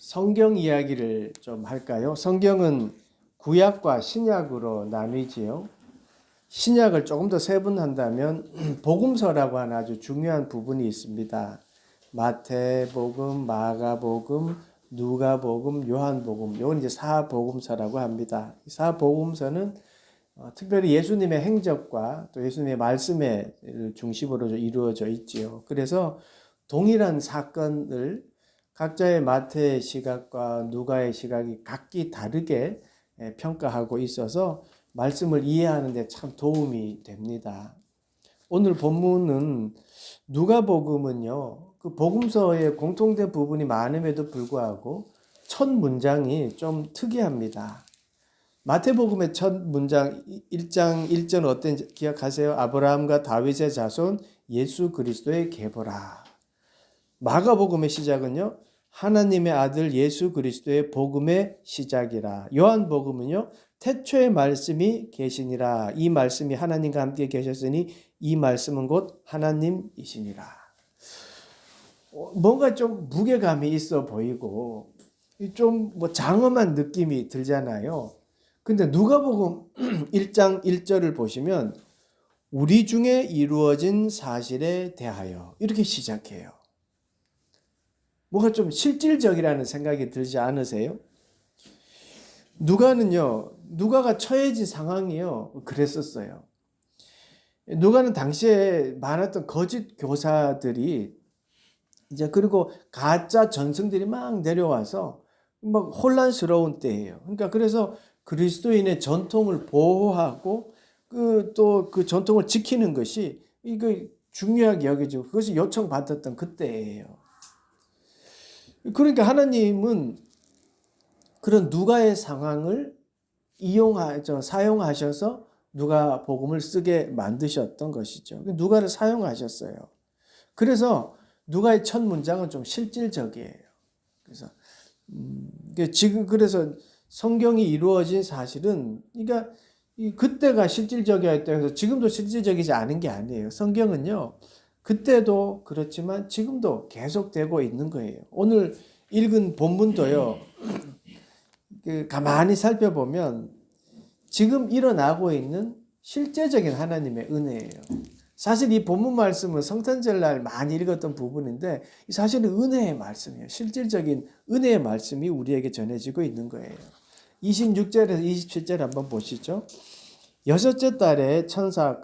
성경 이야기를 좀 할까요? 성경은 구약과 신약으로 나뉘지요. 신약을 조금 더 세분한다면 복음서라고 하는 아주 중요한 부분이 있습니다. 마태복음, 마가복음, 누가복음, 요한복음, 이건 이제 사복음서라고 합니다. 사복음서는 특별히 예수님의 행적과 또 예수님의 말씀에 중심으로 이루어져 있지요. 그래서 동일한 사건을 각자의 마태의 시각과 누가의 시각이 각기 다르게 평가하고 있어서 말씀을 이해하는 데 참 도움이 됩니다. 오늘 본문은 누가복음은요, 그 복음서에 공통된 부분이 많음에도 불구하고 첫 문장이 좀 특이합니다. 마태복음의 첫 문장 1장 1절 어떤지 기억하세요? 아브라함과 다윗의 자손 예수 그리스도의 계보라. 마가복음의 시작은요, 하나님의 아들 예수 그리스도의 복음의 시작이라. 요한복음은요, 태초의 말씀이 계시니라. 이 말씀이 하나님과 함께 계셨으니 이 말씀은 곧 하나님이시니라. 뭔가 좀 무게감이 있어 보이고 좀 장엄한 느낌이 들잖아요. 근데 누가복음 1장 1절을 보시면 우리 중에 이루어진 사실에 대하여 이렇게 시작해요. 뭔가 좀 실질적이라는 생각이 들지 않으세요? 누가가 처해진 상황이요. 그랬었어요. 누가는 당시에 많았던 거짓 교사들이 이제 그리고 가짜 전승들이 막 내려와서 막 혼란스러운 때예요. 그러니까 그래서 그리스도인의 전통을 보호하고 또 그 전통을 지키는 것이 이거 중요하게 여겨지고 그것이 요청받았던 그때예요. 그러니까 하나님은 그런 누가의 상황을 사용하셔서 누가복음을 쓰게 만드셨던 것이죠. 누가를 사용하셨어요. 그래서 누가의 첫 문장은 좀 실질적이에요. 그래서 성경이 이루어진 사실은 그러니까 그때가 실질적이었다 해서 지금도 실질적이지 않은 게 아니에요. 성경은요, 그때도 그렇지만 지금도 계속되고 있는 거예요. 오늘 읽은 본문도요, 가만히 살펴보면 지금 일어나고 있는 실제적인 하나님의 은혜예요. 사실 이 본문 말씀은 성탄절날 많이 읽었던 부분인데 사실은 은혜의 말씀이에요. 실질적인 은혜의 말씀이 우리에게 전해지고 있는 거예요. 26절에서 27절 한번 보시죠. 여섯째 달에 천사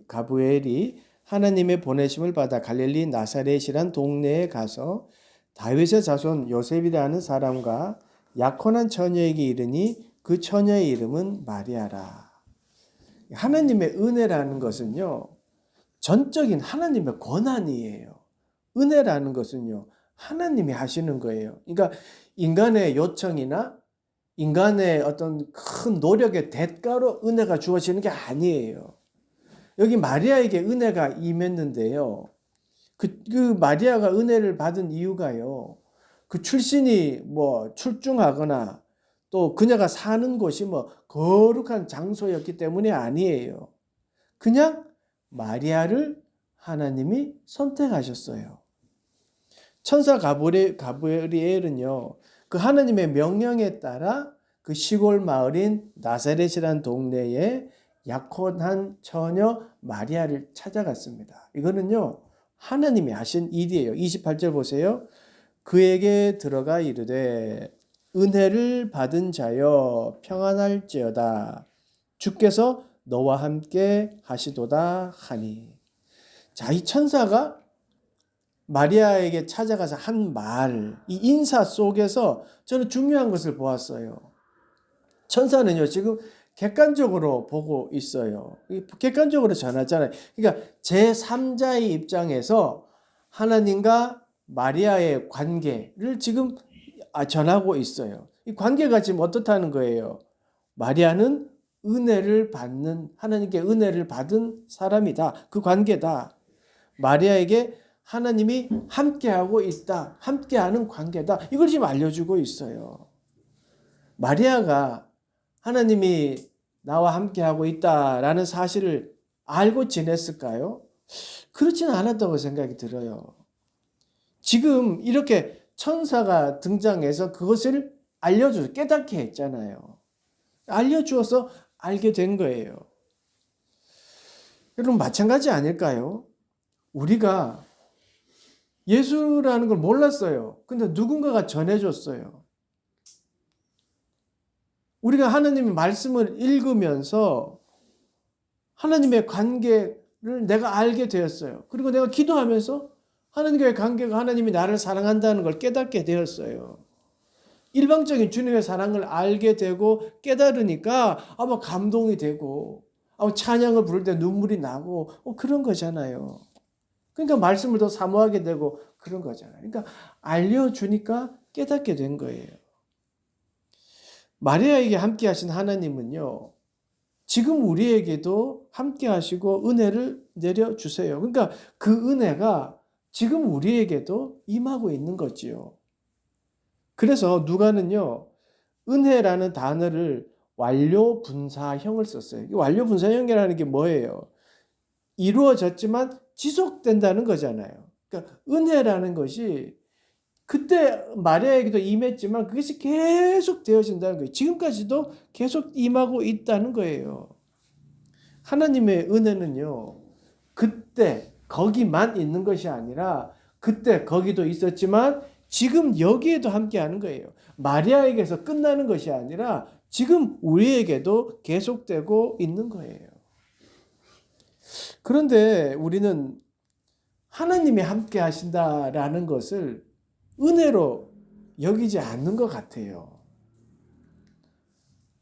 가브리엘이 하나님의 보내심을 받아 갈릴리 나사렛이란 동네에 가서 다윗의 자손 요셉이라는 사람과 약혼한 처녀에게 이르니 그 처녀의 이름은 마리아라. 하나님의 은혜라는 것은요, 전적인 하나님의 권한이에요. 은혜라는 것은요, 하나님이 하시는 거예요. 그러니까 인간의 요청이나 인간의 어떤 큰 노력의 대가로 은혜가 주어지는 게 아니에요. 여기 마리아에게 은혜가 임했는데요. 그 마리아가 은혜를 받은 이유가요, 그 출신이 출중하거나 또 그녀가 사는 곳이 거룩한 장소였기 때문이 아니에요. 그냥 마리아를 하나님이 선택하셨어요. 천사 가브리엘은요, 그 하나님의 명령에 따라 그 시골 마을인 나사렛이라는 동네에 약혼한 처녀 마리아를 찾아갔습니다. 이거는요, 하나님이 하신 일이에요. 28절 보세요. 그에게 들어가 이르되 은혜를 받은 자여 평안할지어다. 주께서 너와 함께 하시도다 하니. 자, 이 천사가 마리아에게 찾아가서 한 말, 이 인사 속에서 저는 중요한 것을 보았어요. 천사는요, 지금 객관적으로 보고 있어요. 객관적으로 전하잖아요. 그러니까 제3자의 입장에서 하나님과 마리아의 관계를 지금 전하고 있어요. 이 관계가 지금 어떻다는 거예요? 마리아는 하나님께 은혜를 받은 사람이다. 그 관계다. 마리아에게 하나님이 함께하고 있다. 함께하는 관계다. 이걸 지금 알려주고 있어요. 마리아가 하나님이 나와 함께하고 있다라는 사실을 알고 지냈을까요? 그렇지는 않았다고 생각이 들어요. 지금 이렇게 천사가 등장해서 그것을 알려줘 깨닫게 했잖아요. 알려주어서 알게 된 거예요. 여러분 마찬가지 아닐까요? 우리가 예수라는 걸 몰랐어요. 근데 누군가가 전해줬어요. 우리가 하나님의 말씀을 읽으면서 하나님의 관계를 내가 알게 되었어요. 그리고 내가 기도하면서 하나님과의 관계가 하나님이 나를 사랑한다는 걸 깨닫게 되었어요. 일방적인 주님의 사랑을 알게 되고 깨달으니까 아마 감동이 되고 아마 찬양을 부를 때 눈물이 나고 그런 거잖아요. 그러니까 말씀을 더 사모하게 되고 그런 거잖아요. 그러니까 알려주니까 깨닫게 된 거예요. 마리아에게 함께 하신 하나님은요. 지금 우리에게도 함께 하시고 은혜를 내려주세요. 그러니까 그 은혜가 지금 우리에게도 임하고 있는 거지요. 그래서 누가는요. 은혜라는 단어를 완료분사형을 썼어요. 완료분사형이라는 게 뭐예요? 이루어졌지만 지속된다는 거잖아요. 그러니까 은혜라는 것이 그때 마리아에게도 임했지만 그것이 계속 되어진다는 거예요. 지금까지도 계속 임하고 있다는 거예요. 하나님의 은혜는요. 그때 거기만 있는 것이 아니라 그때 거기도 있었지만 지금 여기에도 함께하는 거예요. 마리아에게서 끝나는 것이 아니라 지금 우리에게도 계속되고 있는 거예요. 그런데 우리는 하나님이 함께 하신다라는 것을 은혜로 여기지 않는 것 같아요.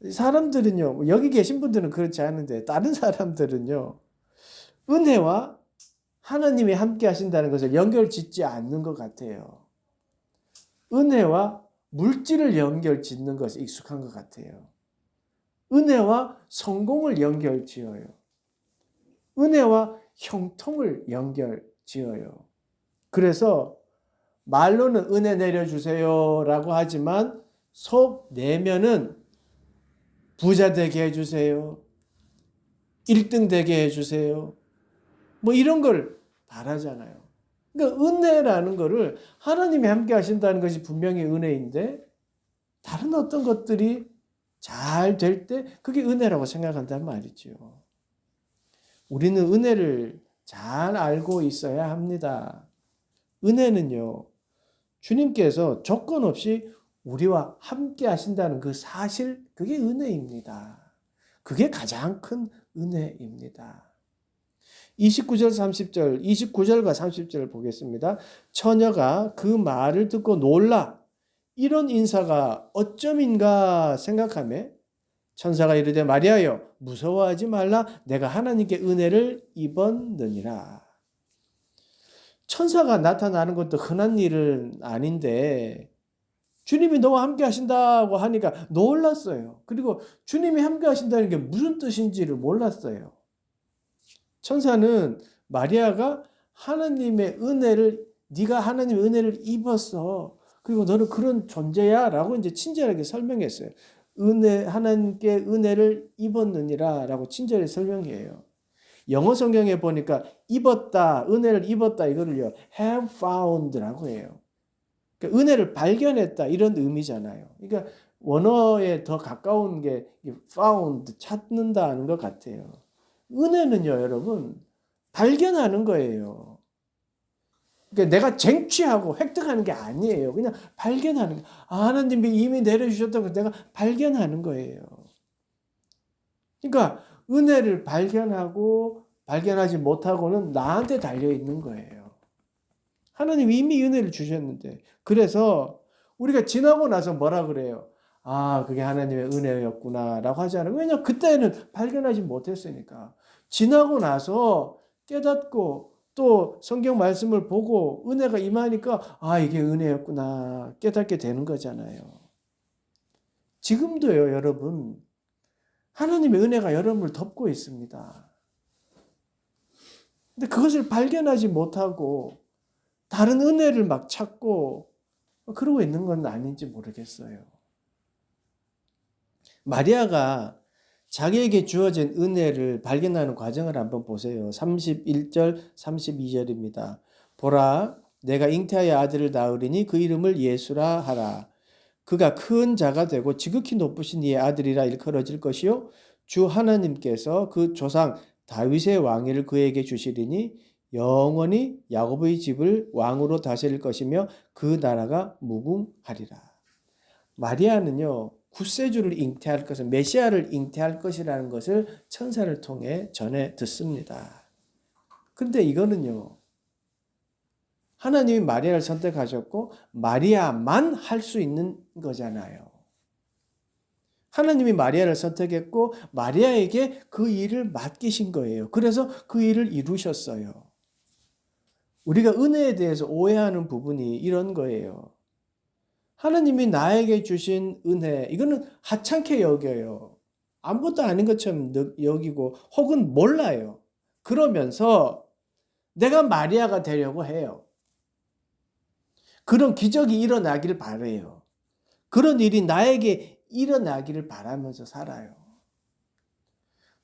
사람들은요, 여기 계신 분들은 그렇지 않은데 다른 사람들은요, 은혜와 하나님이 함께 하신다는 것을 연결 짓지 않는 것 같아요. 은혜와 물질을 연결 짓는 것에 익숙한 것 같아요. 은혜와 성공을 연결 지어요. 은혜와 형통을 연결 지어요. 그래서 말로는 은혜 내려주세요 라고 하지만 속 내면은 부자 되게 해주세요. 1등 되게 해주세요. 뭐 이런 걸 바라잖아요. 그러니까 은혜라는 거를 하나님이 함께 하신다는 것이 분명히 은혜인데 다른 어떤 것들이 잘 될 때 그게 은혜라고 생각한단 말이죠. 우리는 은혜를 잘 알고 있어야 합니다. 은혜는요. 주님께서 조건 없이 우리와 함께 하신다는 그 사실, 그게 은혜입니다. 그게 가장 큰 은혜입니다. 29절 30절, 29절과 30절을 보겠습니다. 처녀가 그 말을 듣고 놀라 이런 인사가 어쩜인가 생각하며 천사가 이르되 마리아여 무서워하지 말라 내가 하나님께 은혜를 입었느니라. 천사가 나타나는 것도 흔한 일은 아닌데 주님이 너와 함께 하신다고 하니까 놀랐어요. 그리고 주님이 함께 하신다는 게 무슨 뜻인지를 몰랐어요. 천사는 마리아가 하나님의 은혜를 네가 하나님의 은혜를 입었어. 그리고 너는 그런 존재야 라고 이제 친절하게 설명했어요. 하나님께 은혜를 입었느니라 라고 친절히 설명해요. 영어 성경에 보니까 입었다, 은혜를 입었다 이거를요. have found라고 해요. 그러니까 은혜를 발견했다 이런 의미잖아요. 그러니까 원어에 더 가까운 게 found, 찾는다는 것 같아요. 은혜는요, 여러분, 발견하는 거예요. 그러니까 내가 쟁취하고 획득하는 게 아니에요. 그냥 발견하는 거. 하나님이 이미 내려주셨던 걸 내가 발견하는 거예요. 그러니까 은혜를 발견하고 발견하지 못하고는 나한테 달려있는 거예요. 하나님이 이미 은혜를 주셨는데 그래서 우리가 지나고 나서 뭐라 그래요? 아, 그게 하나님의 은혜였구나 라고 하잖아요. 왜냐하면 그때는 발견하지 못했으니까. 지나고 나서 깨닫고 또 성경 말씀을 보고 은혜가 임하니까 아, 이게 은혜였구나 깨닫게 되는 거잖아요. 지금도요, 여러분. 하나님의 은혜가 여러분을 덮고 있습니다. 근데 그것을 발견하지 못하고 다른 은혜를 막 찾고 그러고 있는 건 아닌지 모르겠어요. 마리아가 자기에게 주어진 은혜를 발견하는 과정을 한번 보세요. 31절, 32절입니다. 보라, 내가 잉태하여 아들을 낳으리니 그 이름을 예수라 하라. 그가 큰 자가 되고 지극히 높으신 이의 아들이라 일컬어질 것이요 주 하나님께서 그 조상 다윗의 왕위를 그에게 주시리니 영원히 야곱의 집을 왕으로 다스릴 것이며 그 나라가 무궁하리라. 마리아는요, 구세주를 잉태할 것을, 메시아를 잉태할 것이라는 것을 천사를 통해 전해 듣습니다. 그런데 이거는요, 하나님이 마리아를 선택하셨고 마리아만 할 수 있는 거잖아요. 하나님이 마리아를 선택했고 마리아에게 그 일을 맡기신 거예요. 그래서 그 일을 이루셨어요. 우리가 은혜에 대해서 오해하는 부분이 이런 거예요. 하나님이 나에게 주신 은혜, 이거는 하찮게 여겨요. 아무것도 아닌 것처럼 여기고 혹은 몰라요. 그러면서 내가 마리아가 되려고 해요. 그런 기적이 일어나기를 바라요. 그런 일이 나에게 일어나기를 바라면서 살아요.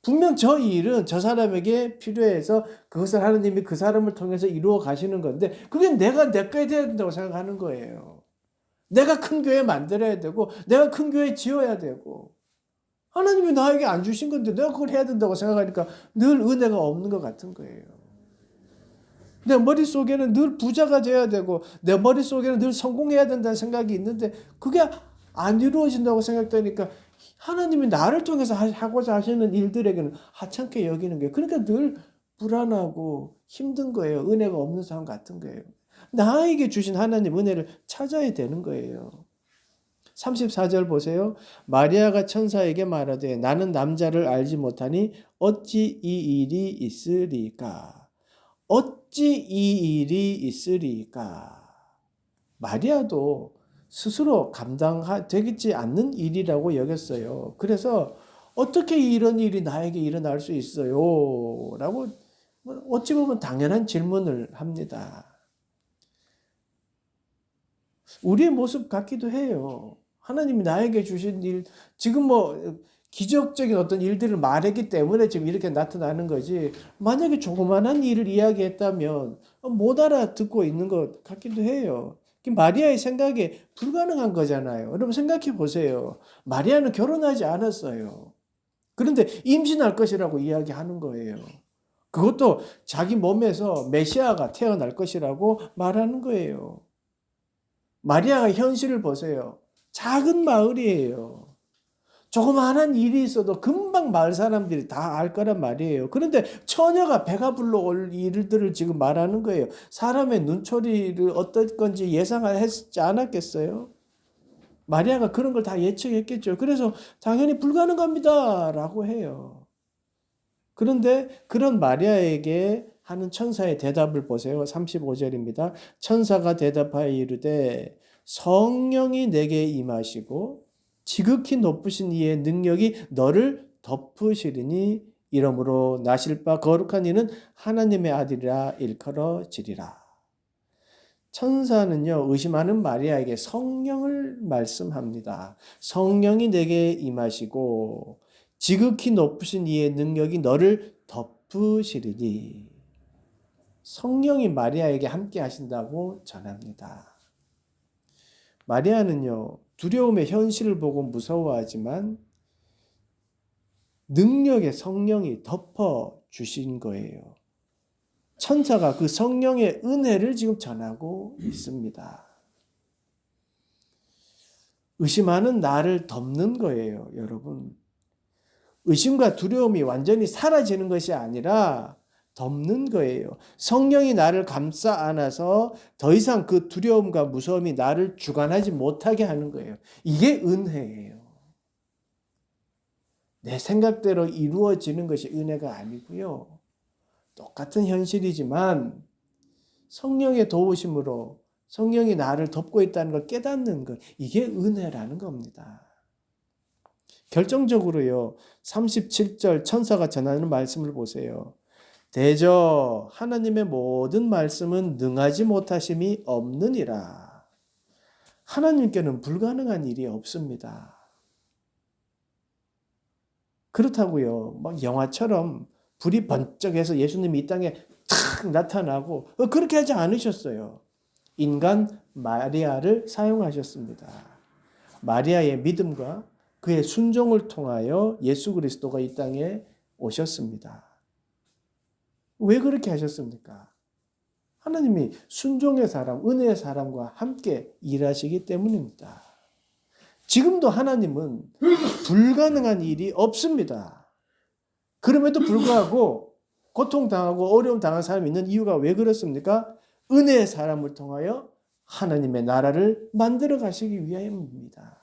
분명 저 일은 저 사람에게 필요해서 그것을 하나님이 그 사람을 통해서 이루어 가시는 건데 그게 내가 내 거에 돼야 된다고 생각하는 거예요. 내가 큰 교회 만들어야 되고 내가 큰 교회 지어야 되고 하나님이 나에게 안 주신 건데 내가 그걸 해야 된다고 생각하니까 늘 은혜가 없는 것 같은 거예요. 내 머릿속에는 늘 부자가 돼야 되고 내 머릿속에는 늘 성공해야 된다는 생각이 있는데 그게 안 이루어진다고 생각되니까 하나님이 나를 통해서 하고자 하시는 일들에게는 하찮게 여기는 거예요. 그러니까 늘 불안하고 힘든 거예요. 은혜가 없는 사람 같은 거예요. 나에게 주신 하나님 은혜를 찾아야 되는 거예요. 34절 보세요. 마리아가 천사에게 말하되 나는 남자를 알지 못하니 어찌 이 일이 있으리까? 어찌 이 일이 있으리까? 마리아도 스스로 감당되지 않는 일이라고 여겼어요. 그래서 어떻게 이런 일이 나에게 일어날 수 있어요? 라고 어찌 보면 당연한 질문을 합니다. 우리의 모습 같기도 해요. 하나님이 나에게 주신 일, 지금 기적적인 어떤 일들을 말했기 때문에 지금 이렇게 나타나는 거지. 만약에 조그만한 일을 이야기했다면 못 알아듣고 있는 것 같기도 해요. 마리아의 생각에 불가능한 거잖아요. 여러분 생각해 보세요. 마리아는 결혼하지 않았어요. 그런데 임신할 것이라고 이야기하는 거예요. 그것도 자기 몸에서 메시아가 태어날 것이라고 말하는 거예요. 마리아가 현실을 보세요. 작은 마을이에요. 조그마한 일이 있어도 금방 마을 사람들이 다 알 거란 말이에요. 그런데 처녀가 배가 불러올 일들을 지금 말하는 거예요. 사람의 눈초리를 어떨 건지 예상했지 않았겠어요? 마리아가 그런 걸 다 예측했겠죠. 그래서 당연히 불가능합니다. 라고 해요. 그런데 그런 마리아에게 하는 천사의 대답을 보세요. 35절입니다. 천사가 대답하여 이르되 성령이 내게 임하시고 지극히 높으신 이의 능력이 너를 덮으시리니 이러므로 나실 바 거룩한 이는 하나님의 아들이라 일컬어지리라. 천사는요, 의심하는 마리아에게 성령을 말씀합니다. 성령이 내게 임하시고 지극히 높으신 이의 능력이 너를 덮으시리니 성령이 마리아에게 함께 하신다고 전합니다. 마리아는요, 두려움의 현실을 보고 무서워하지만 능력의 성령이 덮어 주신 거예요. 천사가 그 성령의 은혜를 지금 전하고 있습니다. 의심하는 나를 덮는 거예요, 여러분. 의심과 두려움이 완전히 사라지는 것이 아니라 덮는 거예요. 성령이 나를 감싸 안아서 더 이상 그 두려움과 무서움이 나를 주관하지 못하게 하는 거예요. 이게 은혜예요. 내 생각대로 이루어지는 것이 은혜가 아니고요. 똑같은 현실이지만 성령의 도우심으로 성령이 나를 덮고 있다는 걸 깨닫는 것, 이게 은혜라는 겁니다. 결정적으로요, 37절 천사가 전하는 말씀을 보세요. 대저 하나님의 모든 말씀은 능하지 못하심이 없느니라. 하나님께는 불가능한 일이 없습니다. 그렇다고요, 막 영화처럼 불이 번쩍해서 예수님이 이 땅에 탁 나타나고 그렇게 하지 않으셨어요. 인간 마리아를 사용하셨습니다. 마리아의 믿음과 그의 순종을 통하여 예수 그리스도가 이 땅에 오셨습니다. 왜 그렇게 하셨습니까? 하나님이 순종의 사람, 은혜의 사람과 함께 일하시기 때문입니다. 지금도 하나님은 불가능한 일이 없습니다. 그럼에도 불구하고 고통당하고 어려움 당한 사람이 있는 이유가 왜 그렇습니까? 은혜의 사람을 통하여 하나님의 나라를 만들어 가시기 위함입니다.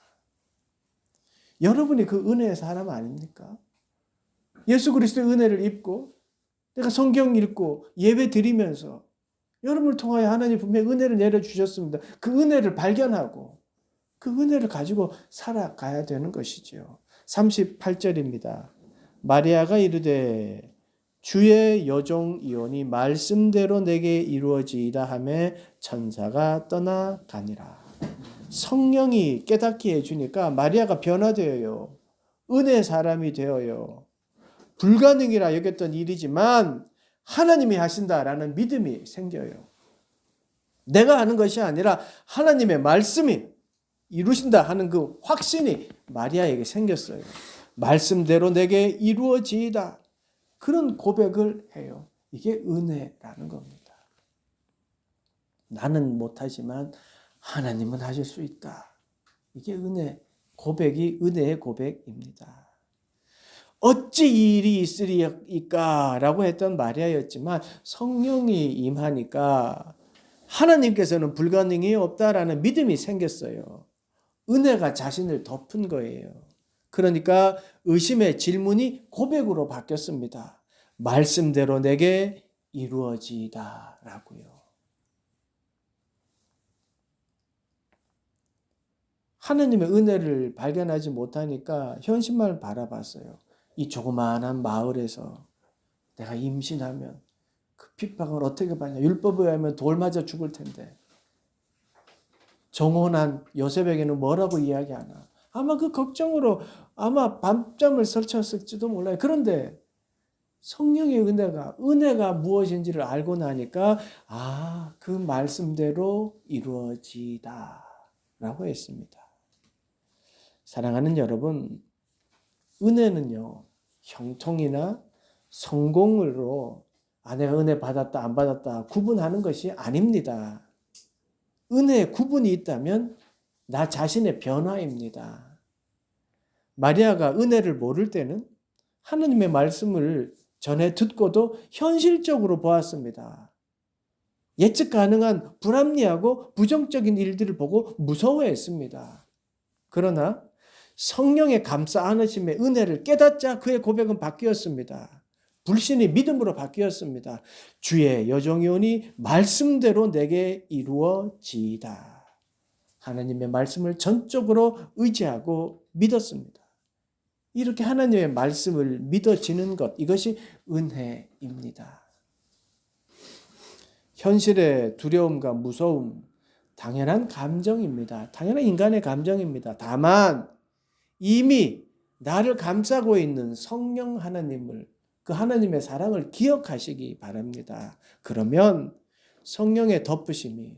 여러분이 그 은혜의 사람 아닙니까? 예수 그리스도의 은혜를 입고 내가 성경 읽고 예배 드리면서 여러분을 통하여 하나님 분명히 은혜를 내려주셨습니다. 그 은혜를 발견하고 그 은혜를 가지고 살아가야 되는 것이지요. 38절입니다. 마리아가 이르되 주의 여종이오니 말씀대로 내게 이루어지이다 하매 천사가 떠나가니라. 성령이 깨닫게 해주니까 마리아가 변화되어요. 은혜의 사람이 되어요. 불가능이라 여겼던 일이지만 하나님이 하신다라는 믿음이 생겨요. 내가 하는 것이 아니라 하나님의 말씀이 이루신다 하는 그 확신이 마리아에게 생겼어요. 말씀대로 내게 이루어지이다. 그런 고백을 해요. 이게 은혜라는 겁니다. 나는 못하지만 하나님은 하실 수 있다. 이게 은혜, 고백이 은혜의 고백입니다. 어찌 이 일이 있으리까? 라고 했던 마리아였지만 성령이 임하니까 하나님께서는 불가능이 없다라는 믿음이 생겼어요. 은혜가 자신을 덮은 거예요. 그러니까 의심의 질문이 고백으로 바뀌었습니다. 말씀대로 내게 이루어지이다 라고요. 하나님의 은혜를 발견하지 못하니까 현실만을 바라봤어요. 이 조그마한 마을에서 내가 임신하면 그 핍박을 어떻게 받냐. 율법에 의하면 돌 맞아 죽을 텐데. 정혼한 요셉에게는 뭐라고 이야기하나. 아마 그 걱정으로 아마 밤잠을 설쳤을지도 몰라요. 그런데 성령의 은혜가 무엇인지를 알고 나니까 그 말씀대로 이루어지다 라고 했습니다. 사랑하는 여러분, 은혜는요, 형통이나 성공으로 내가 은혜 받았다 안 받았다 구분하는 것이 아닙니다. 은혜에 구분이 있다면 나 자신의 변화입니다. 마리아가 은혜를 모를 때는 하나님의 말씀을 전에 듣고도 현실적으로 보았습니다. 예측 가능한 불합리하고 부정적인 일들을 보고 무서워했습니다. 그러나 성령의 감싸 안으심의 은혜를 깨닫자 그의 고백은 바뀌었습니다. 불신이 믿음으로 바뀌었습니다. 주의 여종이오니 말씀대로 내게 이루어지이다. 하나님의 말씀을 전적으로 의지하고 믿었습니다. 이렇게 하나님의 말씀을 믿어지는 것, 이것이 은혜입니다. 현실의 두려움과 무서움, 당연한 감정입니다. 당연한 인간의 감정입니다. 다만 이미 나를 감싸고 있는 성령 하나님을, 그 하나님의 사랑을 기억하시기 바랍니다. 그러면 성령의 덮으심이,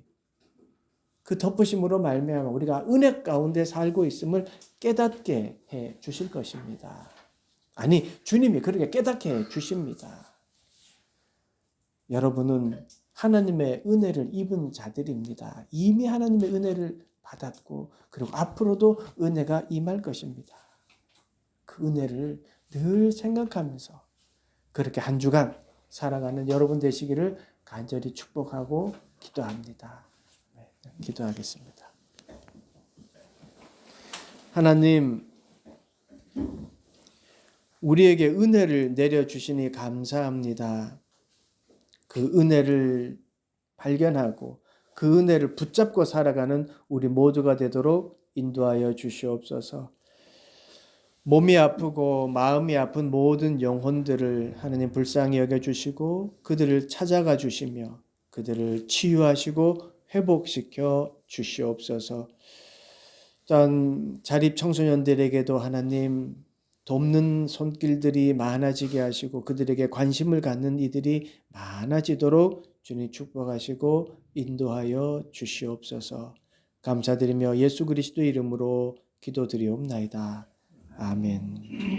그 덮으심으로 말미암아 우리가 은혜 가운데 살고 있음을 깨닫게 해 주실 것입니다. 아니, 주님이 그렇게 깨닫게 해 주십니다. 여러분은 하나님의 은혜를 입은 자들입니다. 이미 하나님의 은혜를 받았고 그리고 앞으로도 은혜가 임할 것입니다. 그 은혜를 늘 생각하면서 그렇게 한 주간 살아가는 여러분 되시기를 간절히 축복하고 기도합니다. 기도하겠습니다. 하나님, 우리에게 은혜를 내려주시니 감사합니다. 그 은혜를 발견하고 그 은혜를 붙잡고 살아가는 우리 모두가 되도록 인도하여 주시옵소서. 몸이 아프고 마음이 아픈 모든 영혼들을 하나님 불쌍히 여겨주시고 그들을 찾아가 주시며 그들을 치유하시고 회복시켜 주시옵소서. 자립 청소년들에게도 하나님 돕는 손길들이 많아지게 하시고 그들에게 관심을 갖는 이들이 많아지도록 주님 축복하시고 인도하여 주시옵소서. 감사드리며 예수 그리스도 이름으로 기도드리옵나이다. 아멘.